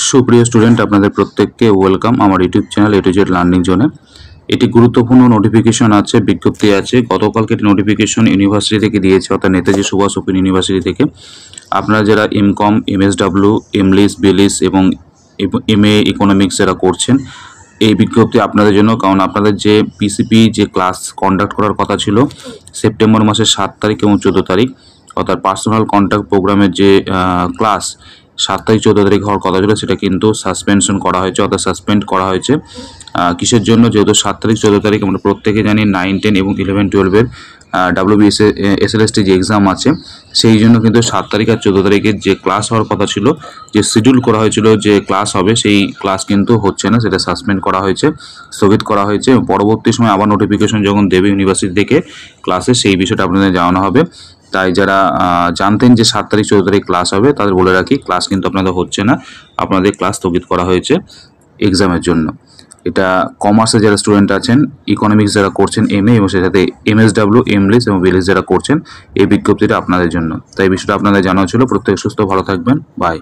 সুপ্রিয় স্টুডেন্ট, আপনাদের প্রত্যেককে ওয়েলকাম আমার YouTube channel A to Z learning জোনে। এটি গুরুত্বপূর্ণ নোটিফিকেশন আছে, বিজ্ঞপ্তি আছে। গতকালকে একটি নোটিফিকেশন ইউনিভার্সিটি থেকে দিয়েছে, অর্থাৎ নেতাজি সুভাষ ওপেন ইউনিভার্সিটি থেকে। আপনারা যারা এমকম, এমএসডব্লিউ, এমলিস, বিলিস এবং এমএ ইকোনমিক্স যারা করছেন, এই বিজ্ঞপ্তি আপনাদের জন্য। কারণ আপনাদের যে পিসিপি যে ক্লাস কন্ডাক্ট করার কথা ছিল সেপ্টেম্বর মাসের 7 তারিখ এবং 14 তারিখ, অর্থাৎ পার্সোনাল কন্ট্যাক্ট প্রোগ্রামের যে ক্লাস 7 তারিখ 14 তারিখ হওয়ার কথা ছিল, সেটা কিন্তু সাসপেনশন করা হয়েছে, অর্থাৎ সাসপেন্ড করা হয়েছে। কিসের জন্য? যেহেতু 7 তারিখ 14 তারিখ আমরা প্রত্যেকে জানি 9, 10 এবং 11, 12-এর WBS SLST যে এক্সাম আছে, সেই জন্য কিন্তু 7 তারিখ আর 14 তারিখের যে ক্লাস হওয়ার কথা ছিল, যে শিডিউল করা হয়েছিল যে ক্লাস হবে, সেই ক্লাস কিন্তু হচ্ছে না, সেটা সাসপেন্ড করা হয়েছে, স্থগিত করা হয়েছে। পরবর্তী সময় আবার নোটিফিকেশন যখন দেবে ইউনিভার্সিটি থেকে ক্লাসে, সেই বিষয়টা আপনাদের জানানো হবে। তাই যারা জানতেন যে 7 তারিখ 14 তারিখ ক্লাস হবে, তাদের বলে রাখি, ক্লাস কিন্তু আপনাদের হচ্ছে না, আপনাদের ক্লাস স্থগিত করা হয়েছে এক্সামের জন্য। এটা কমার্সে যারা স্টুডেন্ট আছেন, ইকোনমিক্স যারা করছেন এমএ, এবং সেটাতে এমএসডব্লিউ, এমলিস এবং বিলিস যারা করছেন, এই বিজ্ঞপ্তিটা আপনাদের জন্য। তাই বিষয়টা আপনাদের জানানো ছিল। প্রত্যেক সুস্থ ভালো থাকবেন। বাই।